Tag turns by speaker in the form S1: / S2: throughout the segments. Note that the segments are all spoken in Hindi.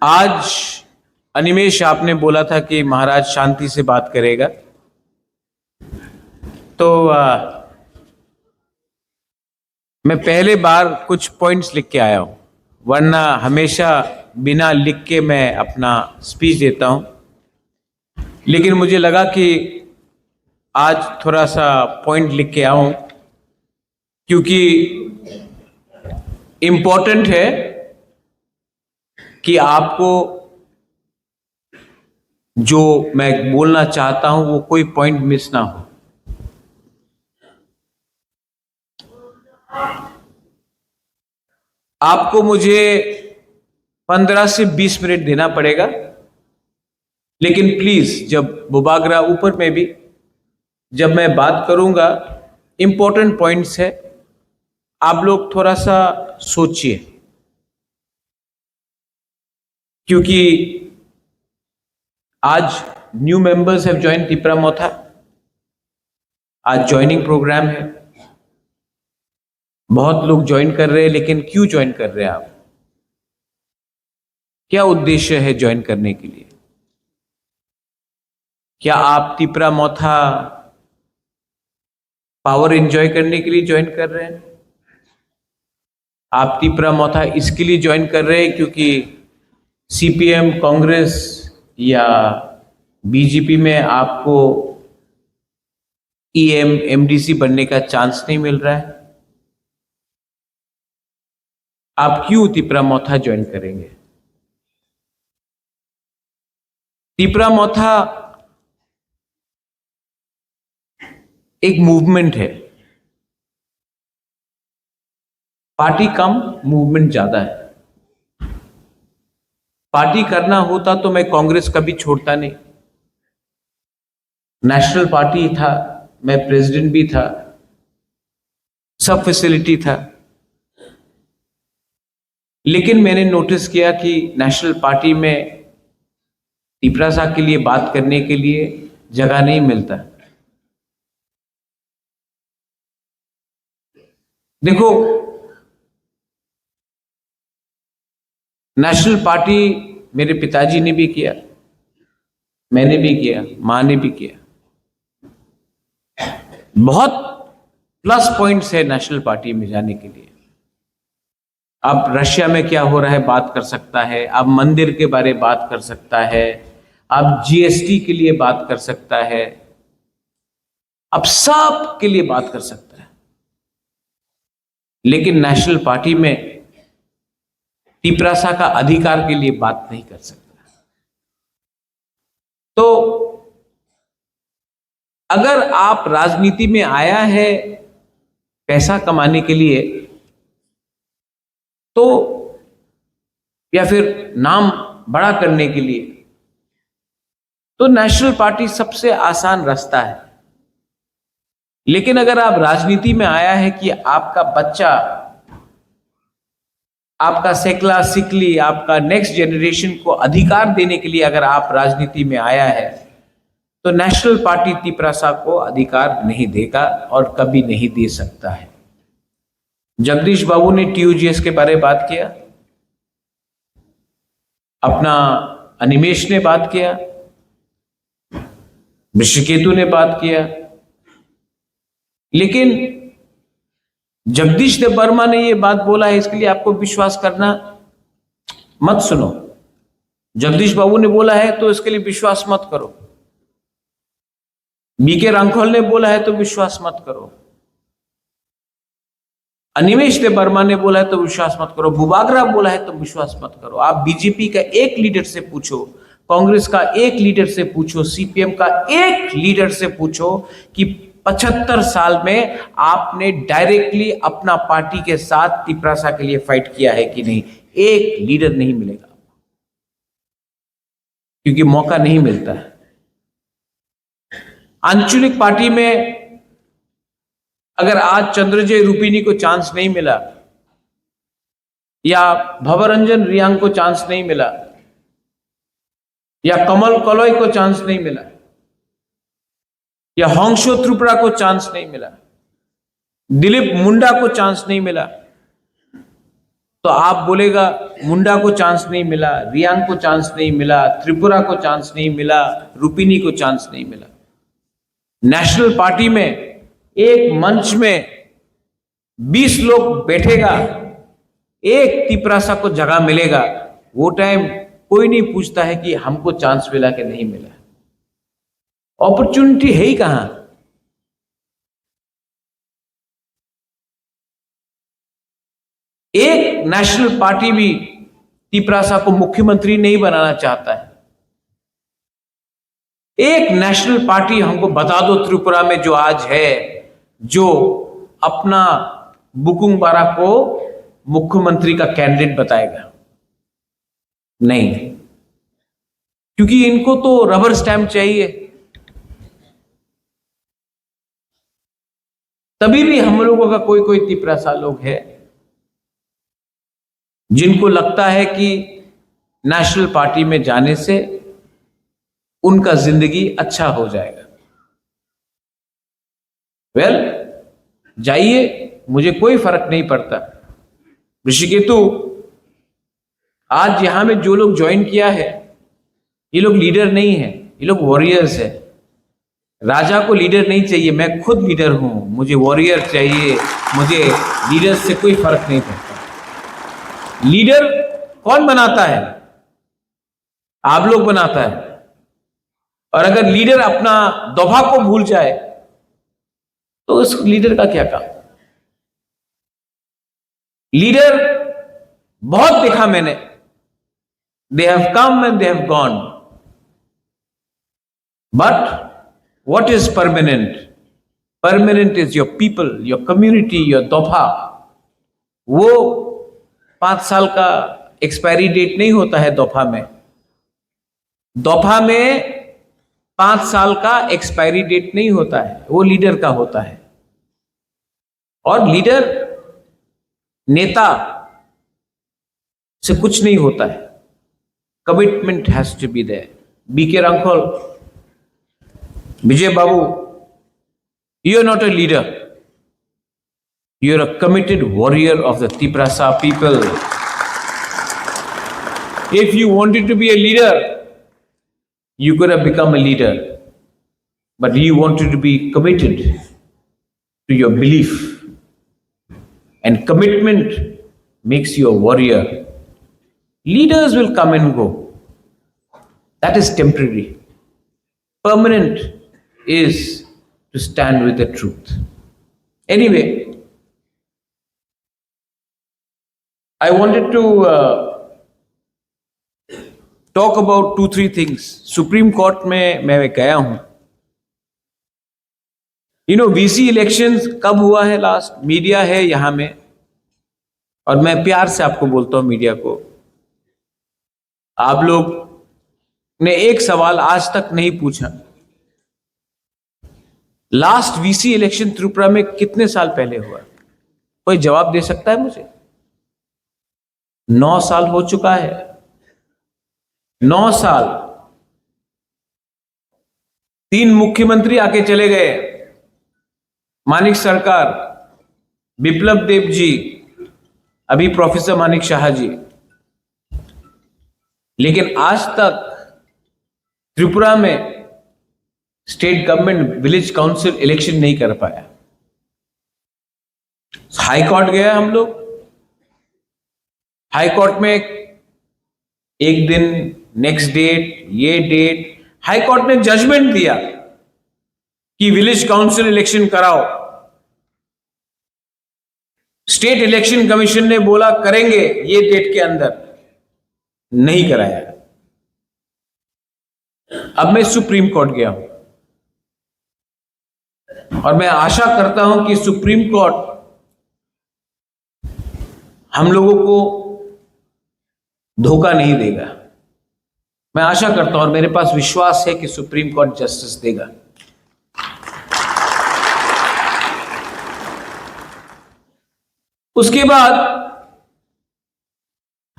S1: आज अनिमेश आपने बोला था कि महाराज शांति से बात करेगा, तो मैं पहले बार कुछ पॉइंट्स लिख के आया हूं, वरना हमेशा बिना लिख के मैं अपना स्पीच देता हूं। लेकिन मुझे लगा कि आज थोड़ा सा पॉइंट लिख के आऊं, क्योंकि इम्पोर्टेंट है कि आपको जो मैं बोलना चाहता हूं वो कोई पॉइंट मिस ना हो। आपको मुझे 15 से 20 मिनट देना पड़ेगा, लेकिन प्लीज जब बुबागरा ऊपर में भी जब मैं बात करूंगा, इंपॉर्टेंट पॉइंट्स है, आप लोग थोड़ा सा सोचिए, क्योंकि आज new members have join Tipra Motha. आज ज्वाइनिंग प्रोग्राम है, बहुत लोग ज्वाइन कर रहे हैं, लेकिन क्यों ज्वाइन कर रहे हैं आप? क्या उद्देश्य है ज्वाइन करने के लिए? क्या आप तिपरा मोथा पावर एंजॉय करने के लिए ज्वाइन कर रहे हैं? आप तिपरा मोथा इसके लिए ज्वाइन कर रहे हैं क्योंकि सीपीएम, कांग्रेस या बीजेपी में आपको ईएम, एमडीसी बनने का चांस नहीं मिल रहा है? आप क्यों तिपरा मोथा ज्वाइन करेंगे? तिपरा मोथा एक मूवमेंट है, पार्टी कम, मूवमेंट ज्यादा है। पार्टी करना होता तो मैं कांग्रेस कभी छोड़ता नहीं। नेशनल पार्टी था, मैं प्रेसिडेंट भी था, सब फैसिलिटी था, लेकिन मैंने नोटिस किया कि नेशनल पार्टी में तिपरा साहब के लिए बात करने के लिए जगह नहीं मिलता। देखो, नेशनल पार्टी मेरे पिताजी ने भी किया, मैंने भी किया, मां ने भी किया। बहुत प्लस पॉइंट्स है नेशनल पार्टी में जाने के लिए। अब रशिया में क्या हो रहा है बात कर सकता है, अब मंदिर के बारे में बात कर सकता है, अब जीएसटी के लिए बात कर सकता है, अब सब के लिए बात कर सकता है, लेकिन नेशनल पार्टी में तिपरासा का अधिकार के लिए बात नहीं कर सकता। तो अगर आप राजनीति में आया है पैसा कमाने के लिए, तो या फिर नाम बड़ा करने के लिए, तो नेशनल पार्टी सबसे आसान रास्ता है। लेकिन अगर आप राजनीति में आया है कि आपका बच्चा, आपका सेकला सिकली, आपका नेक्स्ट जनरेशन को अधिकार देने के लिए अगर आप राजनीति में आया है, तो नेशनल पार्टी तिपरासा को अधिकार नहीं देगा और कभी नहीं दे सकता है। जगदीश बाबू ने टीयूजीएस के बारे में बात किया, अपना अनिमेश ने बात किया, ऋषिकेतु ने बात किया, लेकिन जगदीश देव वर्मा ने यह बात बोला है, इसके लिए आपको विश्वास करना मत सुनो। जगदीश बाबू ने बोला है तो इसके लिए विश्वास मत करो। बीके रांखोल ने बोला है तो विश्वास मत करो। अनिमेश देव वर्मा ने बोला है तो विश्वास मत करो। बुबागरा बोला है तो विश्वास मत करो। आप बीजेपी का एक लीडर से पूछो, कांग्रेस का एक लीडर से पूछो, सीपीएम का एक लीडर से पूछो कि 75 साल में आपने डायरेक्टली अपना पार्टी के साथ तिपरासा के लिए फाइट किया है कि नहीं? एक लीडर नहीं मिलेगा, क्योंकि मौका नहीं मिलता है। आंचलिक पार्टी में अगर आज चंद्रजय रूपिनी को चांस नहीं मिला, या भवरंजन रियांग को चांस नहीं मिला, या कमल कलोई को चांस नहीं मिला, या होंगशो त्रिपुरा को चांस नहीं मिला, दिलीप मुंडा को चांस नहीं मिला, तो आप बोलेगा मुंडा को चांस नहीं मिला, रियांग को चांस नहीं मिला, त्रिपुरा को चांस नहीं मिला, रुपिनी को चांस नहीं मिला। नेशनल पार्टी में एक मंच में 20 लोग बैठेगा, एक तिपरासा को जगह मिलेगा, वो टाइम कोई नहीं पूछता है कि हमको चांस मिला कि नहीं मिला। अपॉर्चुनिटी है ही कहां? एक नेशनल पार्टी भी तिपरासा को मुख्यमंत्री नहीं बनाना चाहता है। एक नेशनल पार्टी हमको बता दो त्रिपुरा में जो आज है, जो अपना बुकुंग बारा को मुख्यमंत्री का कैंडिडेट बताएगा। नहीं, क्योंकि इनको तो रबर स्टैंप चाहिए। तभी भी हम लोगों का कोई कोई तिपरासा लोग है जिनको लगता है कि नेशनल पार्टी में जाने से उनका जिंदगी अच्छा हो जाएगा। वेल, जाइए, मुझे कोई फर्क नहीं पड़ता। ऋषिकेतु, आज यहां में जो लोग ज्वाइन किया है, ये लोग लीडर नहीं है, ये लोग वॉरियर्स है। राजा को लीडर नहीं चाहिए, मैं खुद लीडर हूं, मुझे वॉरियर चाहिए, मुझे लीडर से कोई फर्क नहीं पड़ता। लीडर कौन बनाता है? आप लोग बनाता है। और अगर लीडर अपना दोभा को भूल जाए तो उस लीडर का क्या काम? लीडर बहुत देखा मैंने, they have come and they have gone, but what is permanent? Permanent is your people, your community, your दोभा। वो 5 साल का एक्सपायरी डेट नहीं होता है दोभा में। दोभा में 5 साल का एक्सपायरी डेट नहीं होता है, वो लीडर का होता है। और लीडर, नेता से कुछ नहीं होता है। Commitment has to be there. BK Rankhol, Vijay Babu, you are not a leader. You are a committed warrior of the Tiprasa people. If you wanted to be a leader, you could have become a leader. But you wanted to be committed to your belief. And commitment makes you a warrior. Leaders will come and go. That is temporary. Permanent is to stand with the truth. Anyway, I wanted to talk about 2-3 things. Supreme Court में मैं गया हूं। VC इलेक्शंस कब हुआ है लास्ट? मीडिया है यहां में, और मैं प्यार से आपको बोलता हूं, मीडिया को, आप लोग ने एक सवाल आज तक नहीं पूछा। लास्ट वीसी इलेक्शन त्रिपुरा में कितने साल पहले हुआ? कोई जवाब दे सकता है मुझे? 9 साल हो चुका है। 9 साल। 3 मुख्यमंत्री आके चले गए। मानिक सरकार, बिप्लब देव जी, अभी प्रोफेसर मानिक शाह जी। लेकिन आज तक त्रिपुरा में state government village council election नहीं कर पाया। हाई कोर्ट गया हम लोग। हाई कोर्ट में एक दिन, नेक्स्ट डेट, ये डेट, हाई कोर्ट ने जजमेंट दिया कि विलेज काउंसिल इलेक्शन कराओ। स्टेट इलेक्शन कमीशन ने बोला करेंगे ये डेट के अंदर, नहीं कराया। अब मैं सुप्रीम कोर्ट गया हूं और मैं आशा करता हूं कि सुप्रीम कोर्ट हम लोगों को धोखा नहीं देगा। मैं आशा करता हूं और मेरे पास विश्वास है कि सुप्रीम कोर्ट जस्टिस देगा। उसके बाद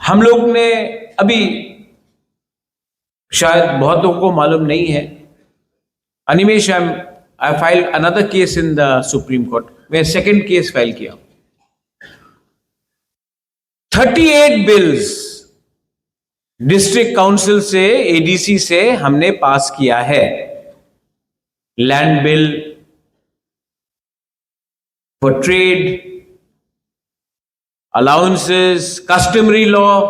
S1: हम लोग ने, अभी शायद बहुत लोगों को मालूम नहीं है, Animesh, I filed another case in the Supreme Court. मैं सेकंड केस फाइल किया। 38 bills डिस्ट्रिक्ट काउंसिल से, एडीसी से हमने पास किया है। Land bill for trade, allowances, customary law,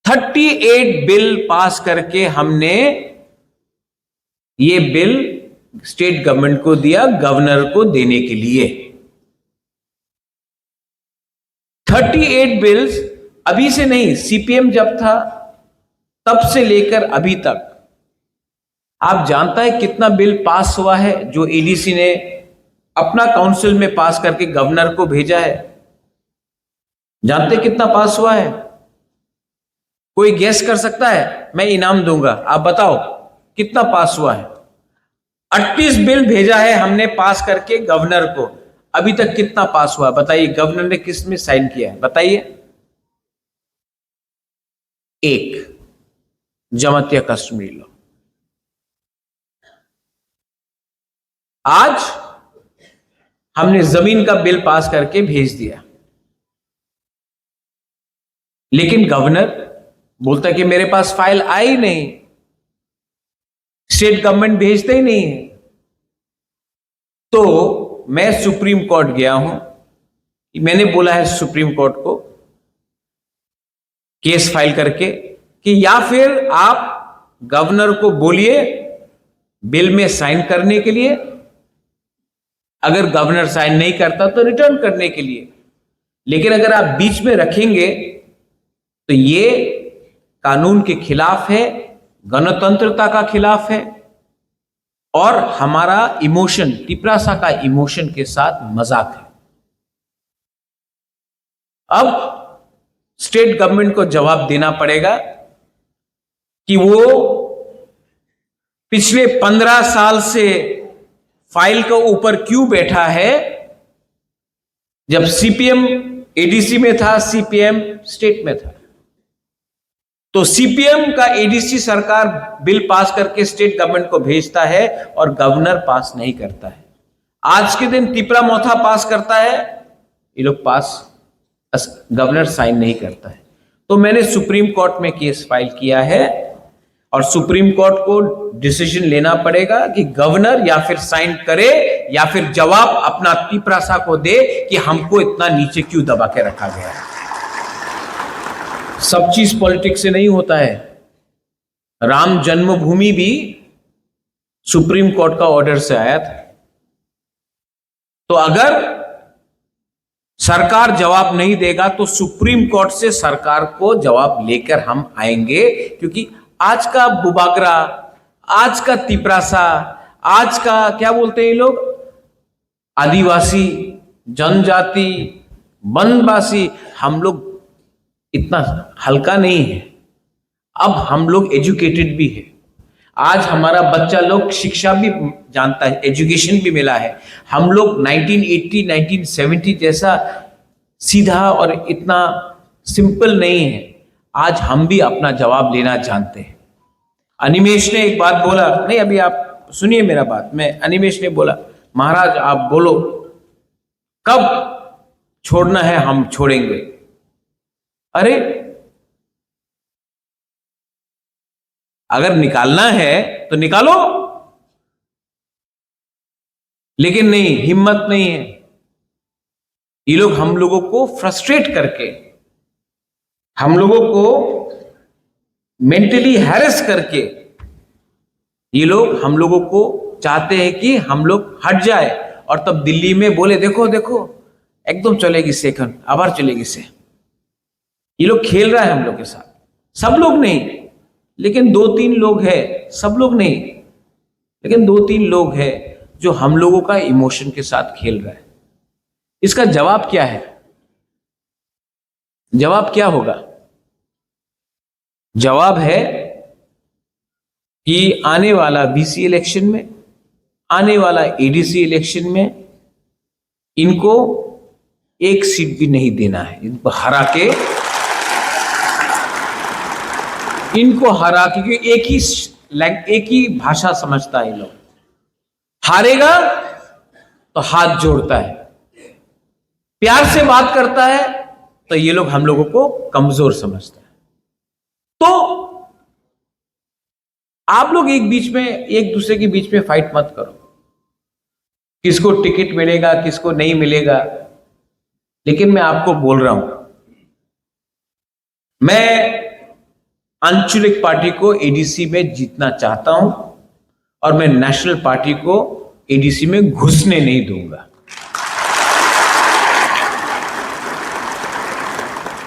S1: 38 bill pass करके हमने ये बिल स्टेट गवर्नमेंट को दिया, गवर्नर को देने के लिए। 38 बिल्स अभी से नहीं, सीपीएम जब था तब से लेकर अभी तक। आप जानता है कितना बिल पास हुआ है जो एडीसी ने अपना काउंसिल में पास करके गवर्नर को भेजा है? जानते कितना पास हुआ है? कोई गेस कर सकता है? मैं इनाम दूंगा, आप बताओ कितना पास हुआ है। 38 बिल भेजा है हमने पास करके गवर्नर को, अभी तक कितना पास हुआ बताइए? गवर्नर ने किस में साइन किया है बताइए? एक, जमातिया कस्टमरी लॉ। आज हमने जमीन का बिल पास करके भेज दिया, लेकिन गवर्नर बोलता है कि मेरे पास फाइल आई नहीं, स्टेट गवर्नमेंट भेजते ही नहीं है। तो मैं सुप्रीम कोर्ट गया हूं, मैंने बोला है सुप्रीम कोर्ट को केस फाइल करके कि या फिर आप गवर्नर को बोलिए बिल में साइन करने के लिए, अगर गवर्नर साइन नहीं करता तो रिटर्न करने के लिए। लेकिन अगर आप बीच में रखेंगे तो ये कानून के खिलाफ है, गणतंत्रता का खिलाफ है, और हमारा इमोशन, तिपरासा का इमोशन के साथ मजाक है। अब स्टेट गवर्नमेंट को जवाब देना पड़ेगा कि वो पिछले 15 साल से फाइल के ऊपर क्यों बैठा है। जब सीपीएम एडीसी में था, सीपीएम स्टेट में था, तो सीपीएम का एडीसी सरकार बिल पास करके स्टेट गवर्नमेंट को भेजता है और गवर्नर पास नहीं करता है। आज के दिन तिपरा मोथा पास करता है, ये लोग पास, गवर्नर साइन नहीं करता है। तो मैंने सुप्रीम कोर्ट में केस फाइल किया है और सुप्रीम कोर्ट को डिसीजन लेना पड़ेगा कि गवर्नर या फिर साइन करे या फिर जवाब अपना तिपरासा को दे कि हमको इतना नीचे क्यों दबा के रखा गया है। सब चीज पॉलिटिक्स से नहीं होता है। राम जन्मभूमि भी सुप्रीम कोर्ट का ऑर्डर से आया था। तो अगर सरकार जवाब नहीं देगा तो सुप्रीम कोर्ट से सरकार को जवाब लेकर हम आएंगे, क्योंकि आज का बुबागरा, आज का तिपरासा, आज का क्या बोलते हैं ये लोग, आदिवासी, जनजाति, वनवासी, हम लोग इतना हल्का नहीं है। अब हम लोग एजुकेटेड भी है। आज हमारा बच्चा लोग शिक्षा भी जानता है, एजुकेशन भी मिला है। हम लोग 1980, 1970 जैसा सीधा और इतना सिंपल नहीं है। आज हम भी अपना जवाब लेना जानते हैं। अनिमेश ने एक बात बोला, नहीं अभी आप सुनिए मेरा बात, मैं अनिमेश ने बोला महाराज आप बोलो कब छोड़ना है, हम छोड़ेंगे। अरे अगर निकालना है तो निकालो, लेकिन नहीं, हिम्मत नहीं है। ये लोग हम लोगों को फ्रस्ट्रेट करके, हम लोगों को मेंटली हैरेस करके, ये लोग हम लोगों को चाहते हैं कि हम लोग हट जाए और तब दिल्ली में बोले देखो देखो एकदम चलेगी सेकंड, आभार चलेगी से। ये लोग खेल रहा है हम लोग के साथ। सब लोग नहीं, लेकिन 2-3 लोग हैं, सब लोग नहीं, लेकिन 2-3 लोग हैं जो हम लोगों का इमोशन के साथ खेल रहा है। इसका जवाब क्या है? जवाब क्या होगा? जवाब है कि आने वाला बीसी इलेक्शन में, आने वाला एडीसी इलेक्शन में इनको एक सीट भी नहीं देना है। इनको हरा के, क्योंकि एक ही भाषा समझता है ये लोग। हारेगा तो हाथ जोड़ता है, प्यार से बात करता है तो ये लोग हम लोगों को कमजोर समझता है। तो आप लोग एक दूसरे के बीच में फाइट मत करो, किसको टिकट मिलेगा किसको नहीं मिलेगा। लेकिन मैं आपको बोल रहा हूं, मैं आंचलिक पार्टी को एडीसी में जीतना चाहता हूं और मैं नेशनल पार्टी को एडीसी में घुसने नहीं दूंगा।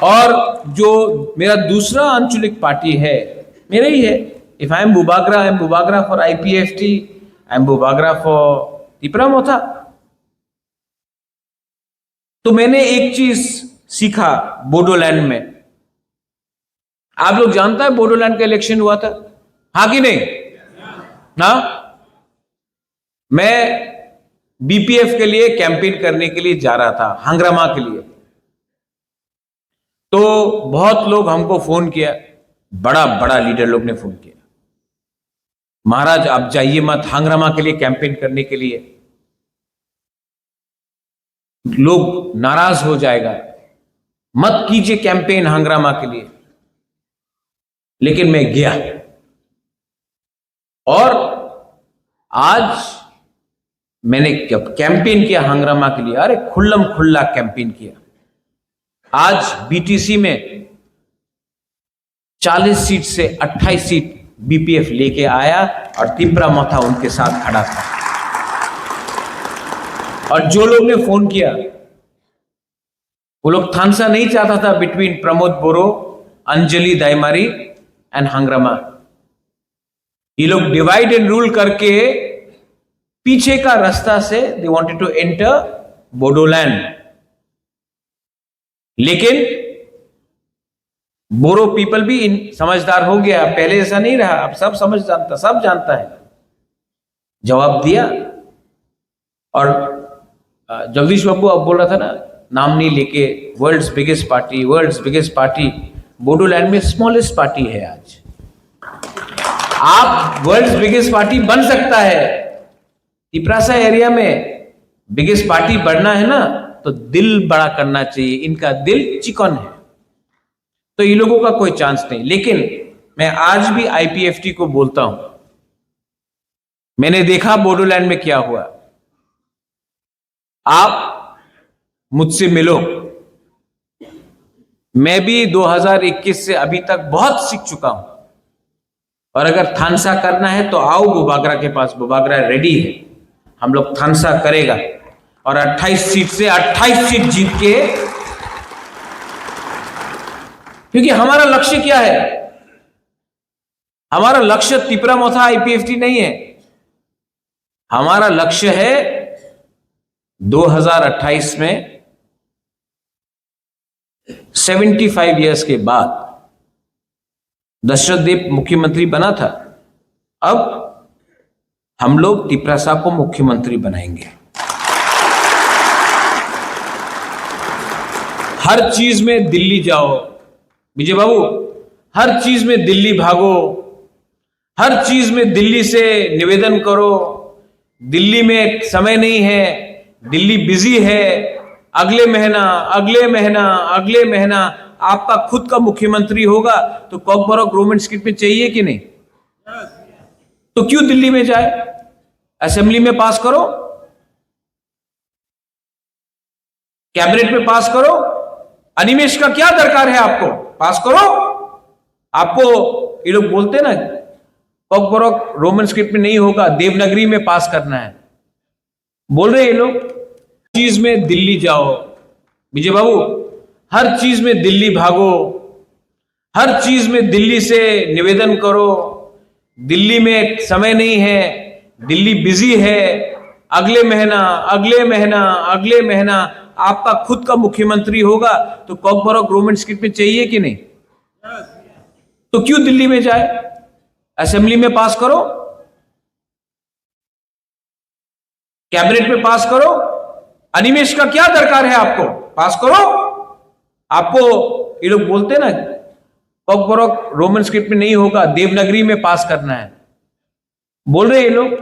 S1: और जो मेरा दूसरा आंचलिक पार्टी है मेरा ही है। If I am Bubagra, I am Bubagra for IPFT, I am Bubagra for Tipra Motha. तो मैंने एक चीज सीखा बोडोलैंड में। आप लोग जानता है बोडोलैंड का इलेक्शन हुआ था, हाँ कि नहीं? ना, मैं बीपीएफ के लिए कैंपेन करने के लिए जा रहा था, हंगरामा के लिए। तो बहुत लोग हमको फोन किया, बड़ा बड़ा लीडर लोग ने फोन किया, महाराज आप जाइए मत हंगरामा के लिए कैंपेन करने के लिए, लोग नाराज हो जाएगा, मत कीजिए कैंपेन हंगरामा के लिए। लेकिन मैं गया और आज मैंने कैंपेन किया हंगरामा के लिए। अरे खुल्लम खुल्ला कैंपेन किया। आज बीटीसी में 40 सीट से 28 सीट बीपीएफ लेके आया और तिपरा मोथा उनके साथ खड़ा था। और जो लोग ने फोन किया वो लोग थानसा नहीं चाहता था बिटवीन प्रमोद बोरो, अंजलि दाइमारी एंड हंगरामा। ये लोग डिवाइड एंड रूल करके पीछे का रास्ता से they wanted to enter Bodoland. लेकिन बोरो पीपल भी समझदार हो गया, पहले ऐसा नहीं रहा, अब सब सब जानता है। जवाब दिया। और जगदीश बाबू अब बोल रहा था ना, नाम नहीं लेके, वर्ल्ड्स बिगेस्ट पार्टी बोडोलैंड में स्मॉलेस्ट पार्टी है। आज आप वर्ल्ड्स बिगेस्ट पार्टी बन सकता है। तिपरासा एरिया में बिगेस्ट पार्टी बढ़ना है ना तो दिल बड़ा करना चाहिए। इनका दिल चिकन है, तो इन लोगों का कोई चांस नहीं। लेकिन मैं आज भी आईपीएफटी को बोलता हूं, मैंने देखा बोडोलैंड में क्या हुआ। आप मुझसे मिलो, मैं भी 2021 से अभी तक बहुत सीख चुका हूं। और अगर थानसा करना है तो आओ बुबागरा के पास, बुबागरा रेडी है, हम लोग थानसा करेगा और 28 सीट से 28 सीट जीत के, क्योंकि हमारा लक्ष्य क्या है? हमारा लक्ष्य तिपरा मोथा आईपीएफटी नहीं है। हमारा लक्ष्य है 2028 में 75 इयर्स के बाद दशरथ देव मुख्यमंत्री बना था, अब हम लोग तिपरासा को मुख्यमंत्री बनाएंगे। हर चीज में दिल्ली जाओ विजय बाबू, हर चीज में दिल्ली भागो, हर चीज में दिल्ली से निवेदन करो, दिल्ली में समय नहीं है, दिल्ली बिजी है, अगले महीना आपका खुद का मुख्यमंत्री होगा तो कॉकबरॉक गवर्नमेंट स्क्रिप्ट में चाहिए कि नहीं? तो क्यों दिल्ली में जाए? असेंबली में पास करो, कैबिनेट में पास करो। अनिमेश का क्या दरकार है? आपको पास करो। आपको ये लोग बोलते ना कॉकबरॉक रोमन स्क्रिप्ट में नहीं होगा, देवनागरी में पास करना है, बोल रहे ये लोग। चीज में दिल्ली जाओ विजय बाबू, हर चीज में दिल्ली भागो, हर चीज में दिल्ली से निवेदन करो, दिल्ली में समय नहीं है, दिल्ली बिजी है, अगले महीना आपका खुद का मुख्यमंत्री होगा तो कॉकबरॉक गवर्नमेंट स्क्रिप्ट में चाहिए कि नहीं? तो क्यों दिल्ली में जाए? असेंबली में पास करो, कैबिनेट में पास करो। अनिमेश का क्या दरकार है? आपको पास करो। आपको ये लोग बोलते ना कॉकबरॉक रोमन स्क्रिप्ट में नहीं होगा, देवनागरी में पास करना है, बोल रहे ये लोग,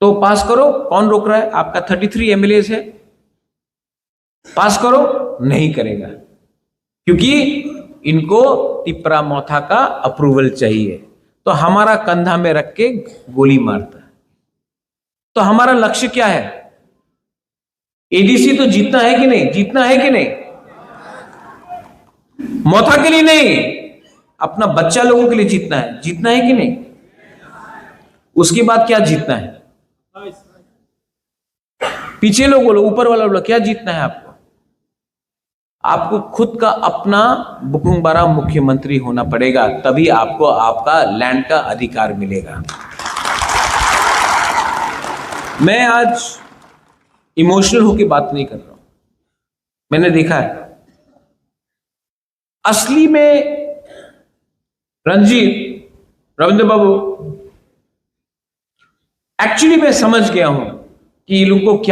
S1: तो पास करो। कौन रोक रहा है? आपका 33 एमएलए है, पास करो। नहीं करेगा, क्योंकि इनको तिपरा मोथा का अप्रूवल चाहिए, तो हमारा कंधा में रख के गोली मारता है। तो हमारा लक्ष्य क्या है? एडीसी तो जीतना है कि नहीं? जीतना है कि नहीं? मोथा के लिए नहीं, अपना बच्चा लोगों के लिए जीतना है। जीतना है कि नहीं? उसके बाद क्या जीतना है? पीछे लोग बोलो, ऊपर वाला बोलो, क्या जीतना है आपको? आपको खुद का अपना बुकुंबारा मुख्यमंत्री होना पड़ेगा, तभी आपको आपका लैंड का अधिकार मिलेगा। मैं आज इमोशनल होकर बात नहीं कर रहा हूं। मैंने देखा है असली में रंजीत, रविंद्र बाबू, एक्चुअली मैं समझ गया हूं कि इन लोगों को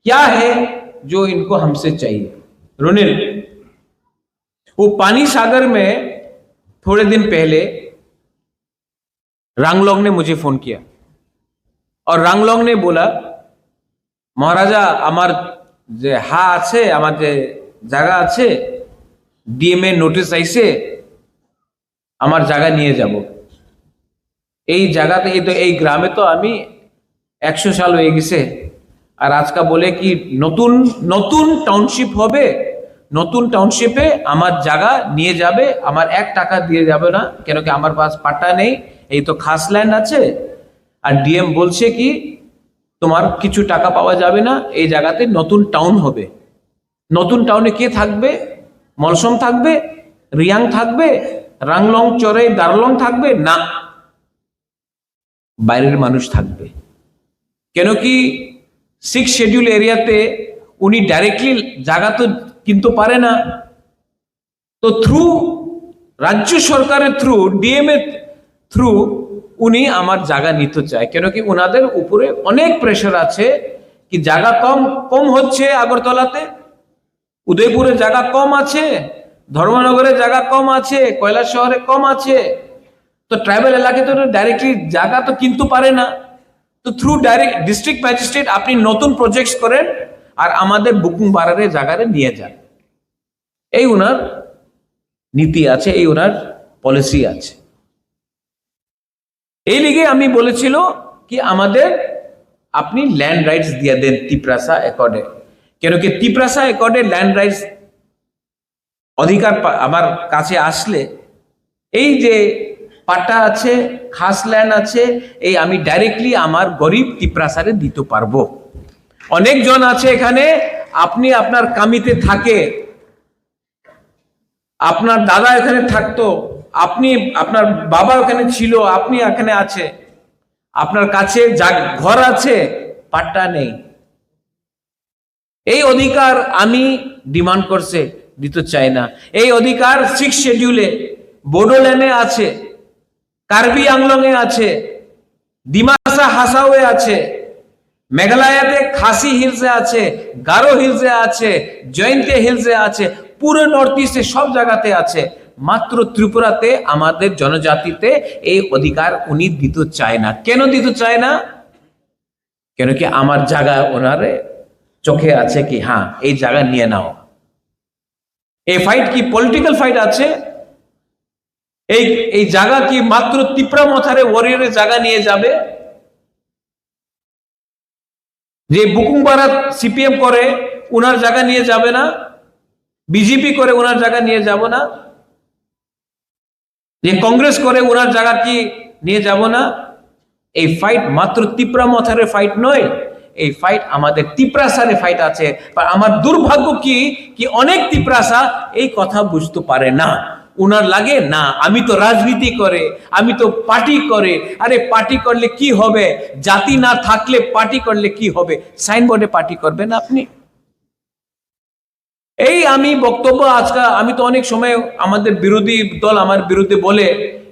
S1: क्या है जो इनको हमसे चाहिए। रुनिल, वो पानी सागर में थोड़े दिन पहले रांगलोंग ने मुझे फोन किया और रांगलोंग ने बोला, महाराजा আমার যে হা আছে, আমার যে জায়গা আছে, ডিএমএ নোটিশ আইছে, আমার জায়গা নিয়ে যাব। এই জায়গাতে এই গ্রামে তো আমি 100 সাল হয়ে গেছে, আর আজকে বলে কি নতুন নতুন টাউনশিপ হবে, নতুন টাউনশিপে আমার জায়গা নিয়ে যাবে, আমার 1 টাকা দিয়ে যাবে না, কেন কি আমার পাস পাট্টা নেই, এই তো খাস ল্যান্ড আছে। আর ডিএম বলছে কি তোমার কিছু টাকা পাওয়া যাবে না, এই জায়গাতে নতুন টাউন হবে। নতুন টাউনে কে থাকবে? মলসম থাকবে, রিয়াং থাকবে, রাংলং চরে দারলং থাকবে না, বাইরের মানুষ থাকবে। কেন কি 6 শিডিউল এরিয়াতে উনি ডাইরেক্টলি জায়গা তো কিনতে পারে না, তো থ্রু রাজ্য সরকারের থ্রু, ডিএম এর থ্রু উনি আমার জায়গা নিতে চায়। কেন কি ওনাদের উপরে অনেক প্রেশার আছে কি জায়গা কম হচ্ছে, আগরতলাতে, উদয়পুরে জায়গা কম আছে, ধর্মনগরে জায়গা কম আছে, কৈলাস শহরে কম আছে, তো ট্রাইবাল এলাকাতে তো ডাইরেক্টলি জায়গা তো কিনতে পারে না। তো থ্রু ডাইরেক্ট ডিস্ট্রিক্ট ম্যাজিস্ট্রেট আপনি নতুন প্রজেক্ট করেন আর আমাদের বুকুংবাড়ারে জায়গারে নিয়ে যান, এই ওনার নীতি আছে, এই ওনার পলিসি আছে। এই লিগে আমি বলেছিল কি আমাদের আপনি ল্যান্ড রাইটস দিয়ে দেন তিপ্রাসা একর্ডে। কেন কি তিপ্রাসা একর্ডে ল্যান্ড রাইটস অধিকার আমার কাছে আসলে এই যে পাট্টা আছে, খাস ল্যান্ড আছে, এই আমি ডাইরেক্টলি আমার গরিব তিপ্রাসারে দিতে পারবো। অনেকজন আছে এখানে, আপনি আপনার কামিতে থাকে, আপনার দাদা এখানে থাকতো, আপনি আপনার বাবা ওখানে ছিল, আপনি এখানে আছে, আপনার কাছে ঘর আছে, পাট্টা নেই। এই অধিকার আমি ডিমান্ড করছে, দিতে চাই না। এই অধিকার 6 শিডিউলে বোডোল্যান্ডে আছে, কার্বি আংলং এ আছে, ডিমাসা হাসাওয়ে আছে, মেঘালয়াতে খাসি হিলসে আছে, গারো হিলসে আছে, জয়ন্তে হিলসে আছে, পুরো নর্থ ইস্টে সব জায়গাতে আছে। মাত্র ত্রিপুরাতে আমাদের জনজাতিতে এই অধিকার উনি দিতে চায় না। কেন দিতে চায় না? কেন কি আমার জায়গা ওনারে চোখে আছে কি হ্যাঁ এই জায়গা নিয়ে নাও। এই ফাইট কি পলিটিক্যাল ফাইট আছে? এই জায়গা কি মাত্র তিপ্রা মথারে ওয়ারিয়রের জায়গা নিয়ে যাবে? যে বুকুংবাড়া সিপিএম করে ওনার জায়গা নিয়ে যাবে না, বিজেপি করে ওনার জায়গা নিয়ে যাব না, যে কংগ্রেস করে ওনার জায়গা কি নিয়ে যাব না? এই ফাইট মাত্র তিপ্রা মথারে ফাইট নয়, এই ফাইট আমাদের তিপ্রাসারে ফাইট আছে। আমার দুর্ভাগ্য কি অনেক তিপ্রাসা এই কথা বুঝতে পারে না। উনার লাগে না আমি তো রাজনীতি করে, আমি তো পার্টি করে। আরে পার্টি করলে কি হবে? জাতি না থাকলে পার্টি করলে কি হবে? সাইনবোর্ডে পার্টি করবেন আপনি? এই আমি বক্তব্য আজকে আমি তো অনেক সময় আমাদের বিরোধী দল আমার বিরুদ্ধে বলে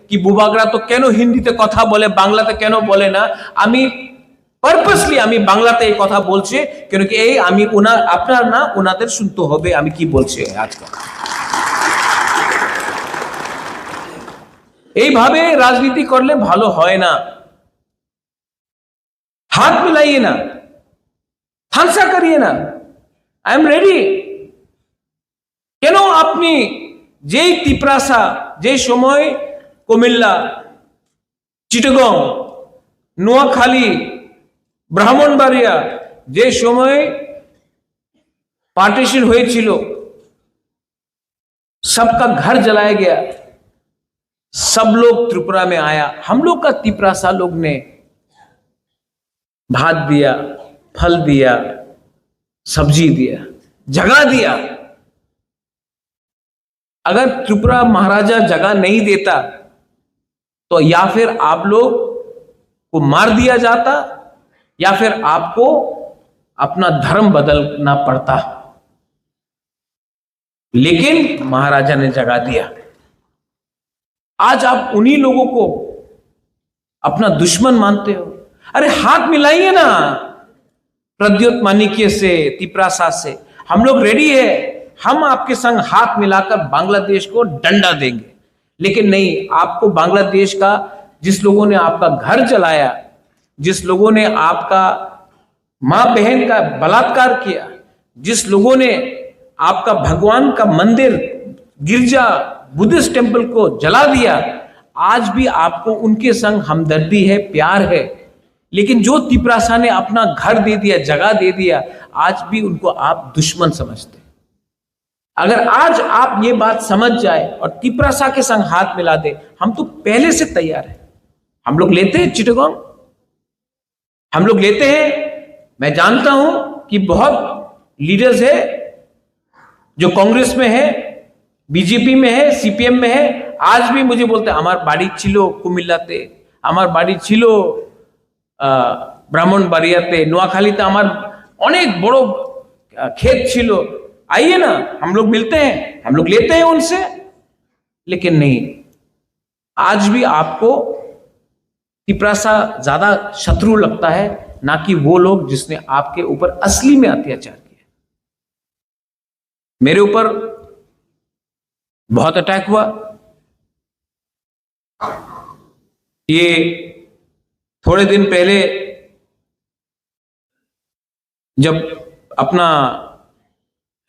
S1: কি বুবাগরা তো কেন হিন্দিতে কথা বলে, বাংলাতে কেন বলে না। আমি পারপাসলি আমি বাংলাতে এই কথা বলছি, কেন কি এই আমি আপনার না ওনাদের শুনতে হবে আমি কি বলছি আজকে। এইভাবে রাজনীতি করলে ভালো হয় না। হাত মিলাইয়ে না, থানসা করিয়ে না। I am ready. কেন আপনি যেই তিপ্রাসা, যে সময় কুমিল্লা, চিটাগং, নোয়াখালী, ব্রাহ্মণবাড়িয়া, যে সময় पार्टीशन হয়েছিল, सबका घर जलाया गया, सब लोग त्रिपुरा में आया। हम लोग का तिपरासा लोग ने भात दिया, फल दिया, सब्जी दिया, जगह दिया। अगर त्रिपुरा महाराजा जगह नहीं देता तो या फिर आप लोग को मार दिया जाता या फिर आपको अपना धर्म बदलना पड़ता। लेकिन महाराजा ने जगह दिया। आज आप उन्हीं लोगों को अपना दुश्मन मानते हो। अरे हाथ मिलाइए ना प्रद्योत माणिक्य से, तिपरासा से। हम लोग रेडी है, हम आपके संग हाथ मिलाकर बांग्लादेश को डंडा देंगे। लेकिन नहीं, आपको बांग्लादेश का, जिस लोगों ने आपका घर जलाया, जिस लोगों ने आपका मां बहन का बलात्कार किया, जिस लोगों ने आपका भगवान का मंदिर, गिरजा, बुद्धिस्ट टेंपल को जला दिया, आज भी आपको उनके संग हमदर्दी है, प्यार है। लेकिन जो तिपरासा ने अपना घर दे दिया, जगह दे दिया, आज भी उनको आप दुश्मन समझते। अगर आज आप ये बात समझ जाए और तिपरासा के संग हाथ मिला दे, हम तो पहले से तैयार है। हम लोग लेते हैं चिटागोंग, हम लोग लेते हैं। मैं जानता हूं कि बहुत लीडर्स है जो कांग्रेस में है, बीजेपी में है, सीपीएम में है, आज भी मुझे बोलते हैं আমার বাড়ি ছিল কুমিল্লাতে, আমার বাড়ি ছিল ব্রাহ্মণবাড়িয়াতে, নোয়াখালীতে আমার অনেক বড় खेत ছিল, आइए ना, हम लोग मिलते हैं, हम लोग लेते हैं उनसे। लेकिन नहीं, आज भी आपको तिपरासा ज्यादा शत्रु लगता है, ना कि वो लोग जिसने आपके ऊपर असली में अत्याचार किया। मेरे ऊपर बहुत अटैक हुआ। ये थोड़े दिन पहले जब अपना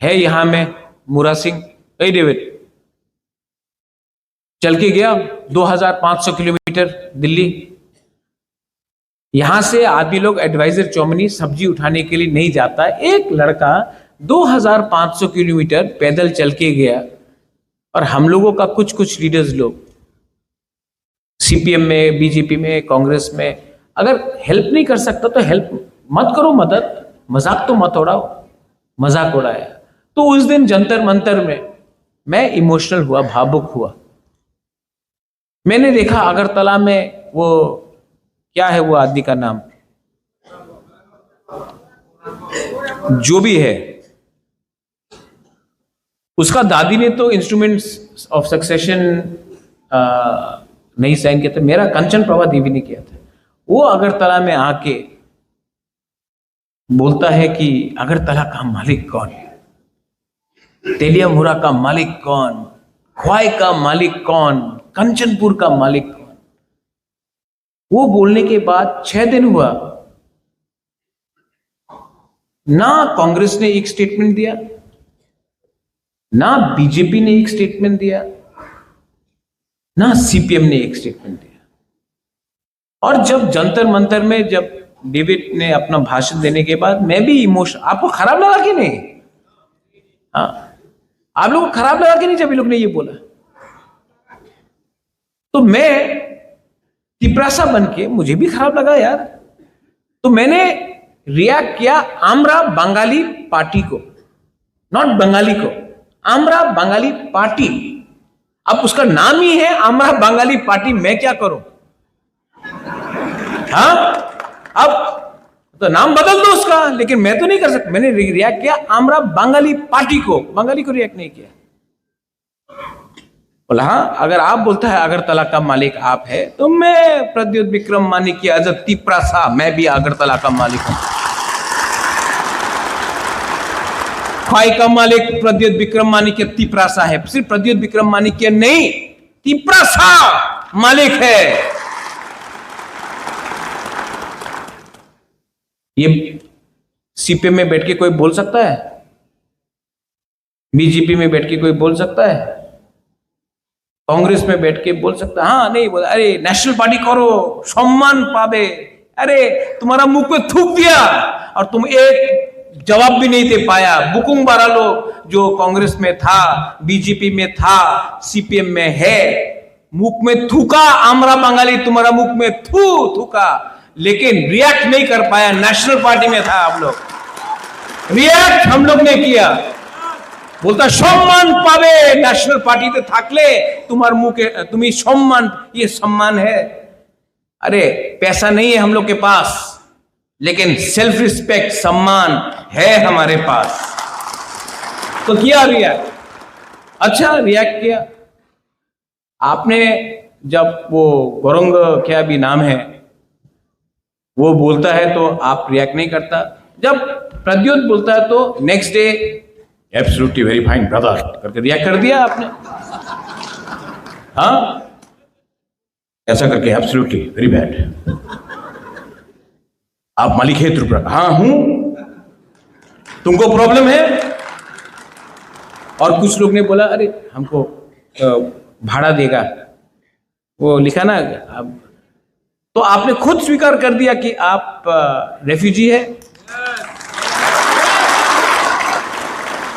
S1: है यहां में मुरा सिंह, ए डेविड, चल के गया 2500 किलोमीटर दिल्ली। यहां से आदमी लोग एडवाइजर चौमनी सब्जी उठाने के लिए नहीं जाता। एक लड़का 2500 किलोमीटर पैदल चल के गया। और हम लोगों का कुछ लीडर्स लोग सीपीएम में, बीजेपी में, कांग्रेस में, अगर हेल्प नहीं कर सकता तो हेल्प मत करो, मदद, मजाक तो मत उड़ाओ। मजाक उड़ाया तो उस दिन जंतर मंतर में मैं इमोशनल हुआ, भावुक हुआ। मैंने देखा अगरतला में वो क्या है, वो आदमी का नाम जो भी है, उसका दादी ने तो इंस्ट्रूमेंट्स ऑफ सक्सेशन नहीं साइन किया था, मेरा कंचन प्रभा देवी ने किया था। वो अगरतला में आके बोलता है कि अगरतला का मालिक कौन है, तेलियामुरा का मालिक कौन, ख्वाई का मालिक कौन, कंचनपुर का मालिक कौन। वो बोलने के बाद 6 दिन हुआ, ना कांग्रेस ने एक स्टेटमेंट दिया, ना बीजेपी ने एक स्टेटमेंट दिया, ना सीपीएम ने एक स्टेटमेंट दिया। और जब जंतर मंतर में जब डेविड ने अपना भाषण देने के बाद मैं भी इमोशन, आपको खराब लगा कि नहीं? हाँ, आप लोगों को खराब लगा कि नहीं जब ये लोग ने ये बोला? तो मैं तिपरासा बन के मुझे भी खराब लगा यार। तो मैंने रिएक्ट किया आमरा बंगाली पार्टी को, नॉट बंगाली को, आमरा बंगाली पार्टी। अब उसका नाम ही है आमरा बंगाली पार्टी, मैं क्या करूं? हाँ, अब तो नाम बदल दो उसका, लेकिन मैं तो नहीं कर सकता। मैंने रिएक्ट किया आमरा बंगाली पार्टी को, बंगाली को रिएक्ट नहीं किया। बोला हाँ, अगर आप बोलता है अगरतला का मालिक आप है, तो मैं प्रद्योत विक्रम माणिक्य एज अ तिपरासा, मैं भी अगरतला का मालिक हूं। ख्वाई का मालिक प्रद्योत विक्रम माणिक्य तिपरासा है। सिर्फ प्रद्योत विक्रम माणिक्य नहीं, तिपरासा मालिक है। ये सीपीएम में बैठ के कोई बोल सकता है? बीजेपी में बैठ के कोई बोल सकता है? कांग्रेस में बैठ के बोल सकता, हाँ नहीं बोला, अरे नेशनल पार्टी करो सम्मान पावे, अरे तुम्हारा मुंह पे थूक दिया और तुम एक जवाब भी नहीं दे पाया। बुकुंग बारा लोग जो कांग्रेस में था, बीजेपी में था, सीपीएम में है, मुख में थूका, आमरा बंगाली तुम्हारा मुख में थूका, लेकिन रिएक्ट नहीं कर पाया। नेशनल पार्टी में था आप लोग, रिएक्ट हम लोग ने किया। बोलता सम्मान पावे, नेशनल पार्टी ते थाकले तुम्हारे मुंह के तुम्हें सम्मान, ये सम्मान है? अरे पैसा नहीं है हम लोग के पास, लेकिन सेल्फ रिस्पेक्ट, सम्मान है हमारे पास। तो किया रिएक्ट, अच्छा रिएक्ट किया आपने। जब वो गौरंग क्या भी नाम है वो बोलता है तो आप रिएक्ट नहीं करता। जब प्रद्योत बोलता है तो next day absolutely very fine brother करके रिएक्ट कर दिया आपने। हाँ ऐसा करके एब्सोल्युटली वेरी बैड, आप मालिक है त्रिपुरा? हाँ हूं, तुमको प्रॉब्लम है? और कुछ लोग ने बोला अरे हमको भाड़ा देगा, वो लिखा ना अब, तो आपने खुद स्वीकार कर दिया कि आप रेफ्यूजी है।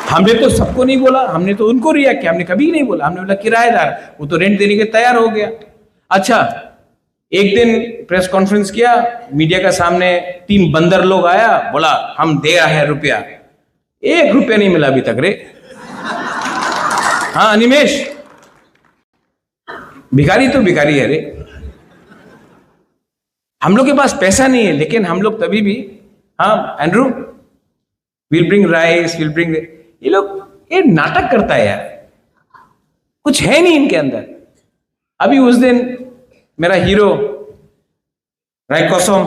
S1: हमने तो सबको नहीं बोला, हमने तो उनको रिएक्ट किया, हमने कभी नहीं बोला, हमने बोला किराएदार, वो तो रेंट देने के तैयार हो गया। अच्छा एक दिन प्रेस कॉन्फ्रेंस किया, मीडिया का सामने 3 बंदर लोग आया, बोला हम दे रहे हैं रुपया, 1 रुपया नहीं मिला अभी तक रे। हाँ अनिमेश, भिखारी तो भिखारी है रे। हम लोग के पास पैसा नहीं है, लेकिन हम लोग तभी भी, हाँ Andrew will bring rice, will bring, ये लोग ये नाटक करता है यार, कुछ है नहीं इनके अंदर। अभी उस दिन मेरा हीरो रायकोसम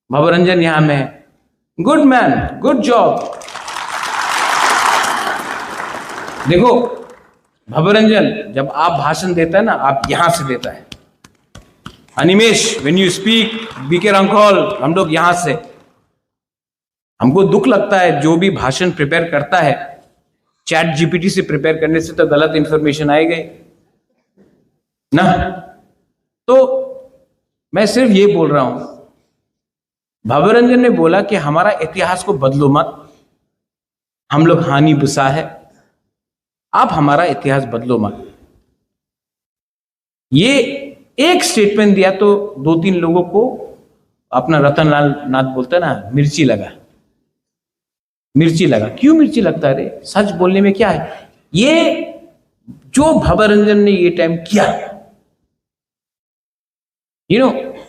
S1: भवरंजन यहां में है, गुड मैन, गुड जॉब। देखो भवरंजन जब आप भाषण देता है ना, आप यहां से देता है। Animesh when you speak, BK Rankhol, हम लोग यहां से, हमको दुख लगता है जो भी भाषण प्रिपेयर करता है, चैट जीपीटी से प्रिपेयर करने से तो गलत इंफॉर्मेशन आएगी ना। तो मैं सिर्फ ये बोल रहा हूं, भवरंजन ने बोला कि हमारा इतिहास को बदलो मत, हम लोग हानि बुसा है, आप हमारा इतिहास बदलो मत। ये एक स्टेटमेंट दिया तो 2-3 लोगों को अपना रतनलाल नाथ बोलता है ना, मिर्ची लगा, मिर्ची लगा। क्यों मिर्ची लगता है रे? सच बोलने में क्या है? ये जो भवरंजन ने ये टाइम किया,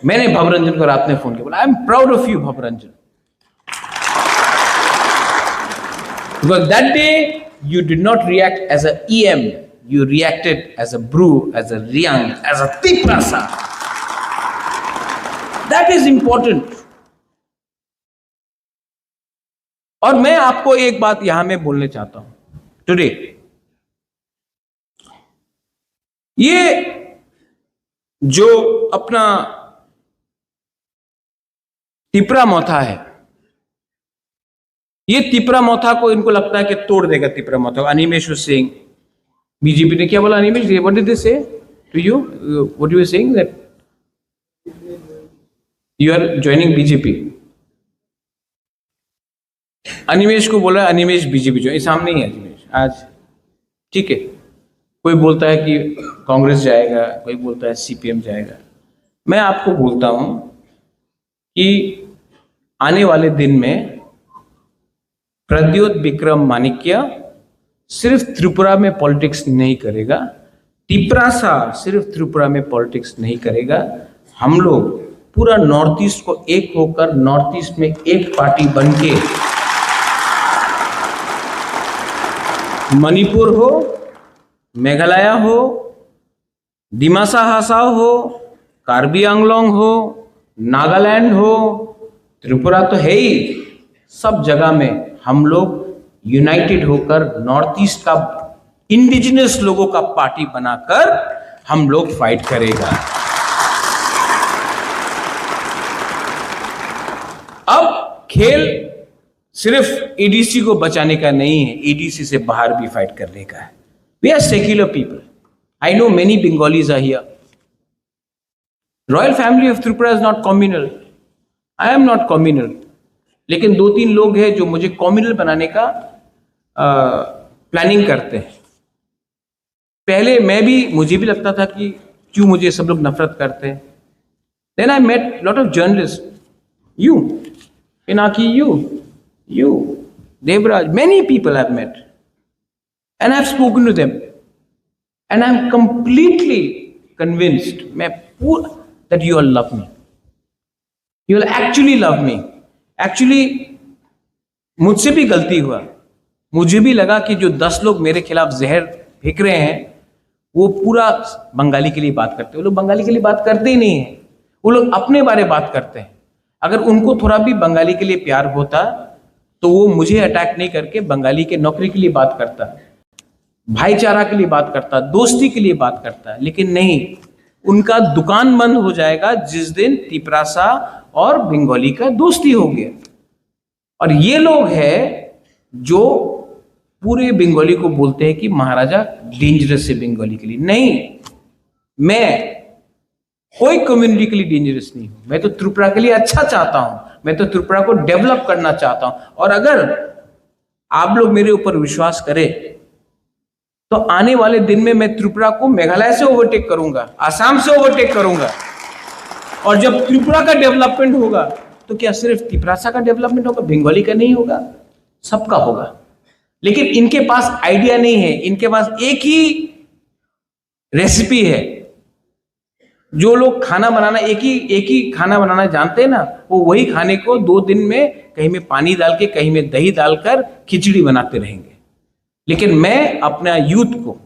S1: मैंने भवरंजन को रात में फोन किया, बोला I am proud of you Bhabaranjan, because that day you did not react as a EM, you reacted as a brew, as a Riang, as a Tiprasa. That is important. और मैं आपको एक बात यहां में बोलने चाहता हूं टुडे, ये जो अपना तिपरा मोथा है, ये तिपरा मोथा को इनको लगता है कि तोड़ देगा तिपरा मोथा। अनिमेश सिंह, बीजेपी ने क्या बोला? Animesh what did they say to you? What you are saying that you are joining BJP? Animesh को बोला अनिमेश बीजेपी जो सामने ही है अनिमेश आज, ठीक है। कोई बोलता है कि कांग्रेस जाएगा, कोई बोलता है सीपीएम जाएगा। मैं आपको बोलता हूं कि आने वाले दिन में प्रद्योत विक्रम माणिक्य सिर्फ त्रिपुरा में पॉलिटिक्स नहीं करेगा, तिपरासा सिर्फ त्रिपुरा में पॉलिटिक्स नहीं करेगा। हम लोग पूरा नॉर्थ ईस्ट को एक होकर, नॉर्थ ईस्ट में एक पार्टी बनके, मणिपुर हो, मेघालय हो, दिमासा हासाओ हो, कार्बी आंगलोंग हो, नागालैंड हो, त्रिपुरा तो है ही, सब जगह में हम लोग यूनाइटेड होकर नॉर्थ ईस्ट का इंडिजिनस लोगों का पार्टी बनाकर हम लोग फाइट करेगा। अब खेल सिर्फ एडीसी को बचाने का नहीं है, एडीसी से बाहर भी फाइट करने का है। We are secular people, I know many Bengalis are here. Royal family of Tripura is not communal. I am not communal. लेकिन 2-3 लोग हैं जो मुझे कम्युनल बनाने का प्लानिंग करते हैं। पहले मुझे भी लगता था कि क्यों मुझे सब लोग नफरत करते हैं। Then I met lot of journalists. You, Pinaki, you, Devraj, many people I've met. And I've spoken to them. And I'm completely convinced that you all love me. You will actually love me. Actually, मुझसे भी गलती हुआ। मुझे भी लगा कि जो 10 लोग मेरे खिलाफ जहर फेंक रहे हैं वो पूरा बंगाली के लिए बात करते हैं। वो लोग बंगाली के लिए बात करते ही नहीं है, वो लोग अपने बारे बात करते हैं। अगर उनको थोड़ा भी बंगाली के लिए प्यार होता तो वो मुझे अटैक नहीं करके बंगाली के नौकरी के लिए बात करता, भाईचारा के लिए बात करता, दोस्ती के लिए बात करता। लेकिन नहीं, उनका दुकान बंद हो जाएगा जिस दिन तिपरासा और बंगाली का दोस्ती हो गया। और ये लोग हैं जो पूरे बंगाली को बोलते हैं कि महाराजा डेंजरस है बंगाली के लिए। नहीं, मैं कोई कम्युनिटी के लिए डेंजरस नहीं हूं। मैं तो त्रिपुरा के लिए अच्छा चाहता हूं, मैं तो त्रिपुरा को डेवलप करना चाहता हूं। और अगर आप लोग मेरे ऊपर विश्वास करें तो आने वाले दिन में मैं त्रिपुरा को मेघालय से ओवरटेक करूंगा, आसाम से ओवरटेक करूंगा। और जब त्रिपुरा का डेवलपमेंट होगा तो क्या सिर्फ तिपरासा का डेवलपमेंट होगा, बंगाली का नहीं होगा, सबका होगा। लेकिन इनके पास आइडिया नहीं है, इनके पास एक ही रेसिपी है। जो लोग खाना बनाना एक ही खाना बनाना जानते हैं ना, वो वही खाने को 2 दिन में कहीं में पानी डाल के कहीं में दही डालकर खिचड़ी बनाते रहेंगे। लेकिन मैं अपना यूथ को,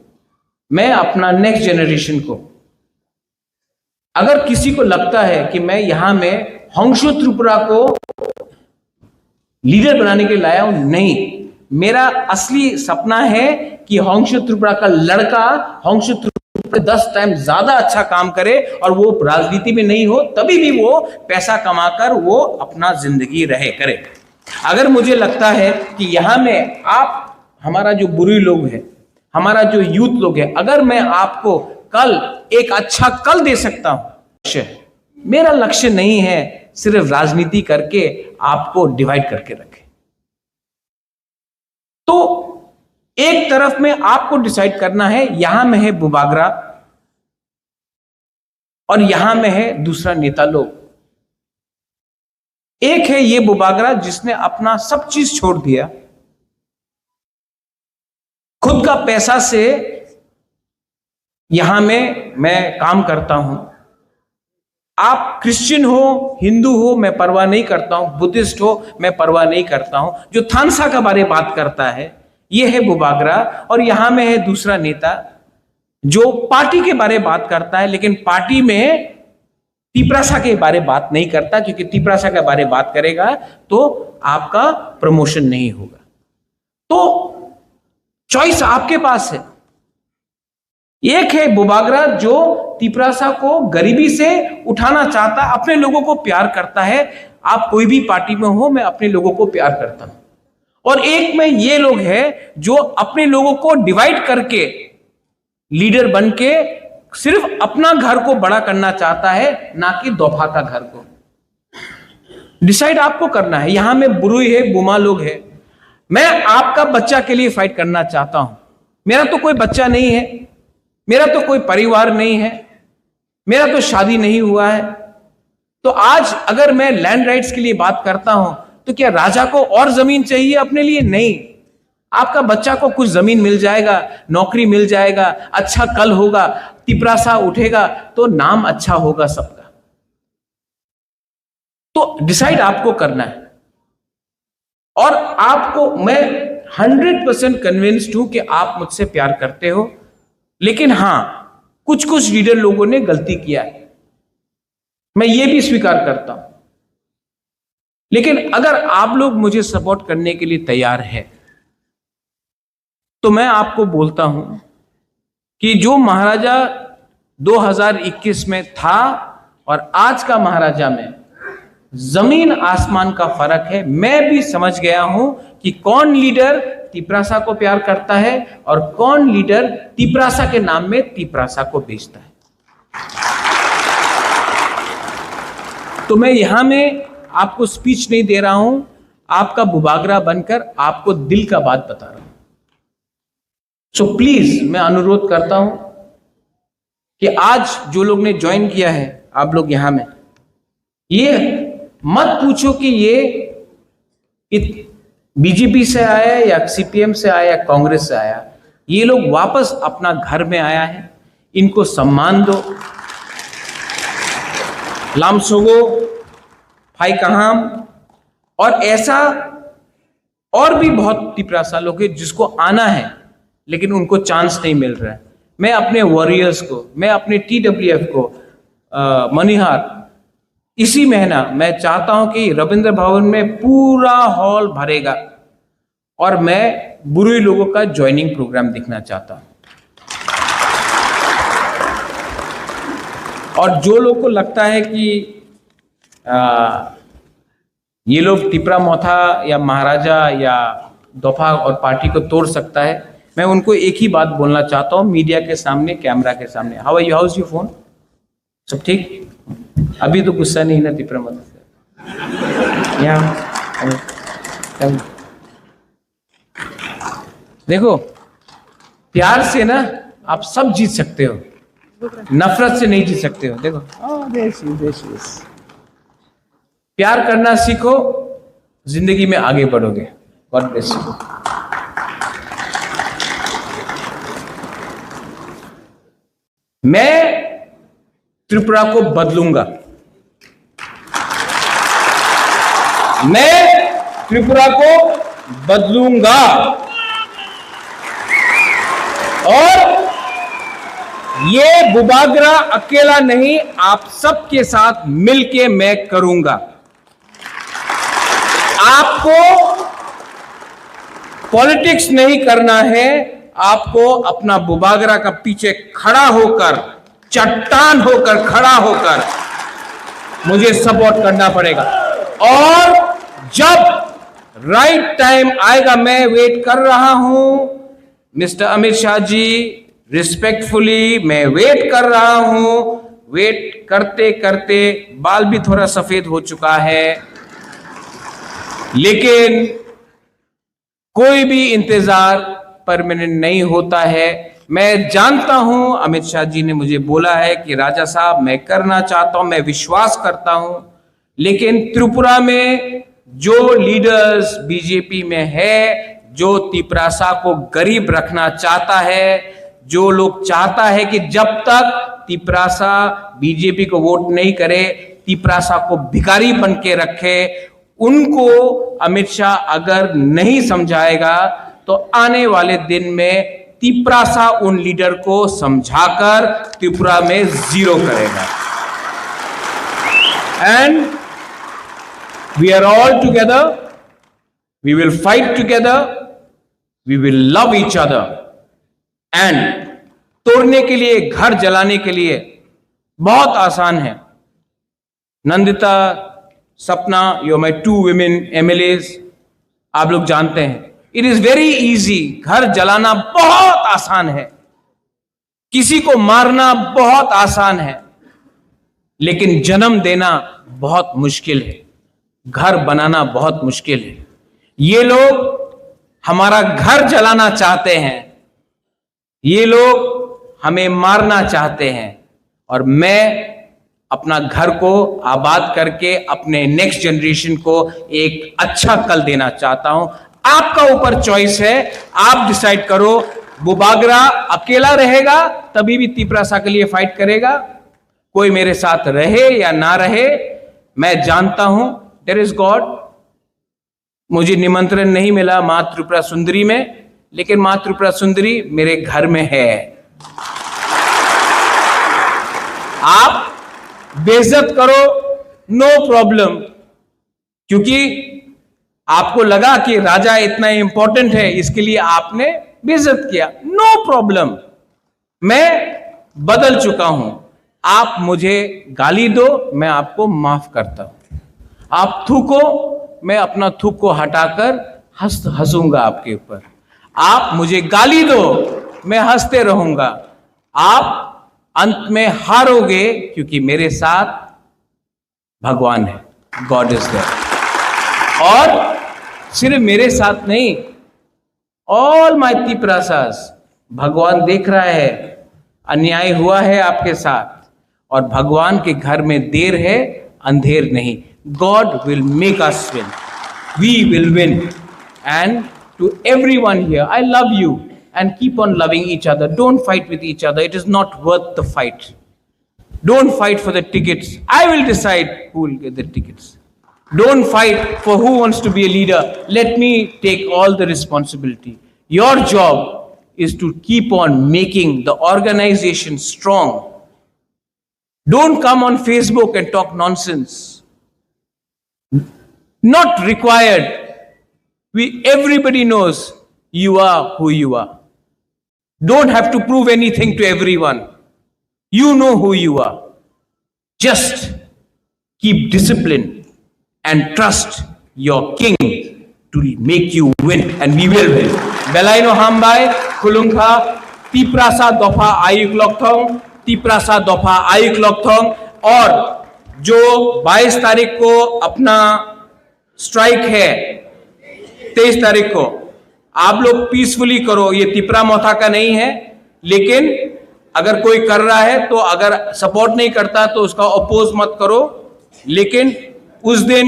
S1: मैं अपना नेक्स्ट जनरेशन को, अगर किसी को लगता है कि मैं यहां में होंशो त्रिपुरा को लीडर बनाने के लिए लाया हूं, नहीं। मेरा असली सपना है कि होंशो त्रिपुरा का लड़का होंशो त्रिपुरा 10 टाइम ज्यादा अच्छा काम करे और वो राजनीति में नहीं हो, तभी भी वो पैसा कमाकर वो अपना जिंदगी रहे करे। अगर मुझे लगता है कि यहां में आप, हमारा जो बुरी लोग है, हमारा जो यूथ लोग है, अगर मैं आपको कल एक अच्छा कल दे सकता हूं, मेरा लक्ष्य नहीं है सिर्फ राजनीति करके आपको डिवाइड करके रखे। तो एक तरफ में आपको डिसाइड करना है, यहां में है बुबागरा और यहां में है दूसरा नेता लोग। एक है ये बुबागरा जिसने अपना सब चीज छोड़ दिया, खुद का पैसा से यहां में मैं काम करता हूं। आप क्रिश्चियन हो, हिंदू हो, मैं परवाह नहीं करता हूं, बुद्धिस्ट हो, मैं परवाह नहीं करता हूं। जो थानसा का बारे बात करता है ये है बुबागरा। और यहां में है दूसरा नेता जो पार्टी के बारे बात करता है, लेकिन पार्टी में तिपरासा के बारे बात नहीं करता, क्योंकि तिपरासा के बारे बात करेगा तो आपका प्रमोशन नहीं होगा। तो चॉइस आपके पास है। एक है बुबागरा जो तिपरासा को गरीबी से उठाना चाहता, अपने लोगों को प्यार करता है। आप कोई भी पार्टी में हो, मैं अपने लोगों को प्यार करता हूं। और एक में ये लोग हैं जो अपने लोगों को डिवाइड करके लीडर बन के सिर्फ अपना घर को बड़ा करना चाहता है, ना कि दोफा का घर को। डिसाइड आपको करना है। यहां में बुरुई है, बुमा लोग है। मैं आपका बच्चा के लिए फाइट करना चाहता हूं। मेरा तो कोई बच्चा नहीं है, मेरा तो कोई परिवार नहीं है, मेरा तो शादी नहीं हुआ है। तो आज अगर मैं लैंड राइट्स के लिए बात करता हूं तो क्या राजा को और जमीन चाहिए अपने लिए? नहीं। आपका बच्चा को कुछ जमीन मिल जाएगा, नौकरी मिल जाएगा, अच्छा कल होगा, तिपरासा उठेगा तो नाम अच्छा होगा सबका। तो डिसाइड आपको करना है। और आपको मैं 100% कन्विंस्ड हूं कि आप मुझसे प्यार करते हो। लेकिन हां, कुछ कुछ लीडर लोगों ने गलती किया है, मैं ये भी स्वीकार करता हूं। लेकिन अगर आप लोग मुझे सपोर्ट करने के लिए तैयार हैं तो मैं आपको बोलता हूं कि जो महाराजा 2021 में था और आज का महाराजा में जमीन आसमान का फर्क है। मैं भी समझ गया हूं कि कौन लीडर तिपरासा को प्यार करता है और कौन लीडर तिपरासा के नाम में तिपरासा को बेचता है। तो मैं यहां में आपको स्पीच नहीं दे रहा हूं, आपका बुबागरा बनकर आपको दिल का बात बता रहा हूं। सो प्लीज मैं अनुरोध करता हूं कि आज जो लोग ने ज्वाइन किया है, आप लोग यहां में, ये मत पूछो कि ये बीजेपी से आया है या सीपीएम से आया या कांग्रेस से आया। ये लोग वापस अपना घर में आया है, इनको सम्मान दो। लामसोगो, फाइकहाम और ऐसा और भी बहुत तिपरासा लोग हैं जिसको आना है लेकिन उनको चांस नहीं मिल रहा है। मैं अपने वॉरियर्स को, मैं अपने टीडब्ल्यूएफ को, मनिहार, इसी महीना मैं चाहता हूं कि रविंद्र भवन में पूरा हॉल भरेगा और मैं बुरे लोगों का ज्वाइनिंग प्रोग्राम देखना चाहता हूं। और जो लोग को लगता है कि ये लोग टिपरा मोथा या महाराजा या दफा और पार्टी को तोड़ सकता है, मैं उनको एक ही बात बोलना चाहता हूं मीडिया के सामने, कैमरा के सामने। How are you, how is your phone, सब ठीक? अभी तो गुस्सा नहीं ना टिपरा मोथा से? देखो, प्यार से ना आप सब जीत सकते हो, नफरत से नहीं जीत सकते हो। देखो, प्यार करना सीखो, जिंदगी में आगे बढ़ोगे। God bless you. मैं त्रिपुरा को बदलूंगा, मैं त्रिपुरा को बदलूंगा और ये बुबागरा अकेला नहीं, आप सबके साथ मिलके मैं करूंगा। आपको पॉलिटिक्स नहीं करना है, आपको अपना बुबागरा का पीछे खड़ा होकर, चट्टान होकर, खड़ा होकर मुझे सपोर्ट करना पड़ेगा। और जब राइट टाइम आएगा, मैं वेट कर रहा हूं मिस्टर अमित शाह जी, रिस्पेक्टफुली मैं वेट कर रहा हूं। वेट करते करते बाल भी थोड़ा सफेद हो चुका है, लेकिन कोई भी इंतजार परमानेंट नहीं होता है। मैं जानता हूं, अमित शाह जी ने मुझे बोला है कि राजा साहब मैं करना चाहता हूं, मैं विश्वास करता हूं, लेकिन त्रिपुरा में जो लीडर्स बीजेपी में है, जो तिपरासा को गरीब रखना चाहता है, जो लोग चाहता है कि जब तक तिपरासा बीजेपी को वोट नहीं करे, तिपरासा को भिखारी बन के रखे, उनको अमित शाह अगर नहीं समझाएगा तो आने वाले दिन में तिपरासा उन लीडर को समझाकर त्रिपुरा में जीरो करेगा। And we are all together, we will fight together, we will love each other. And तोड़ने के लिए, घर जलाने के लिए बहुत आसान है। Nandita, Sapna, you are my 2 women MLAs, आप लोग जानते हैं, इट इज वेरी इजी। घर जलाना बहुत आसान है, किसी को मारना बहुत आसान है, लेकिन जन्म देना बहुत मुश्किल है, घर बनाना बहुत मुश्किल है। ये लोग हमारा घर जलाना चाहते हैं, ये लोग हमें मारना चाहते हैं, और मैं अपना घर को आबाद करके अपने नेक्स्ट जनरेशन को एक अच्छा कल देना चाहता हूं। आपका ऊपर चॉइस है, आप डिसाइड करो। बुबागरा अकेला रहेगा तभी भी तिपरासा के लिए फाइट करेगा, कोई मेरे साथ रहे या ना रहे, मैं जानता हूं देयर इज गॉड। मुझे निमंत्रण नहीं मिला मां त्रिपुरा सुंदरी में, लेकिन मां त्रिपुरा सुंदरी मेरे घर में है। आप बेइज्जत करो, नो प्रॉब्लम, क्योंकि आपको लगा कि राजा इतना इंपॉर्टेंट है, इसके लिए आपने बेइज्जत किया, नो प्रॉब्लम। मैं बदल चुका हूं, आप मुझे गाली दो, मैं आपको माफ करता हूं। आप थूको, मैं अपना थूक को हटाकर हंसूंगा आपके ऊपर। आप मुझे गाली दो, मैं हंसते रहूंगा। आप अंत में हारोगे, क्योंकि मेरे साथ भगवान है, गॉड इज देयर। और सिर्फ मेरे साथ नहीं, ऑल माय तिपरासास, भगवान देख रहा है, अन्याय हुआ है आपके साथ, और भगवान के घर में देर है, अंधेर नहीं। God will make us win, we will win. And to everyone here, I love you and keep on loving each other. Don't fight with each other. It is not worth the fight. Don't fight for the tickets. I will decide who will get the tickets. Don't fight for who wants to be a leader. Let me take all the responsibility. Your job is to keep on making the organization strong. Don't come on Facebook and talk nonsense. Not required. Everybody knows you are who you are. Don't have to prove anything to everyone. You know who you are. Just keep discipline and trust your king to make you win, and we will win. Belaino hambai khulungkha tiprasa dofa ayuk lokthong, tiprasa dofa ayuk lokthong। और जो 22 तारीख को अपना स्ट्राइक है, 23 तारीख को आप लोग पीसफुली करो। ये तिपरा मोथा का नहीं है, लेकिन अगर कोई कर रहा है तो अगर सपोर्ट नहीं करता तो उसका अपोज मत करो। लेकिन उस दिन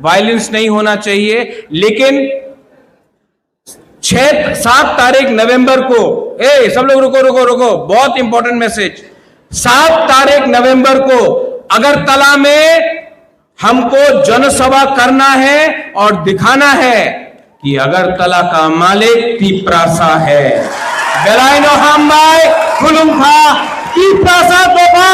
S1: वायलेंस नहीं होना चाहिए। लेकिन 7 तारीख नवंबर को, सब लोग रुको रुको रुको, बहुत इंपॉर्टेंट मैसेज। 7 तारीख नवंबर को अगरतला में हमको जनसभा करना है और दिखाना है कि अगरतला का मालिक तिपरासा है। बेलाइनो हमबाई खुलुमखा तिपरासा दोफा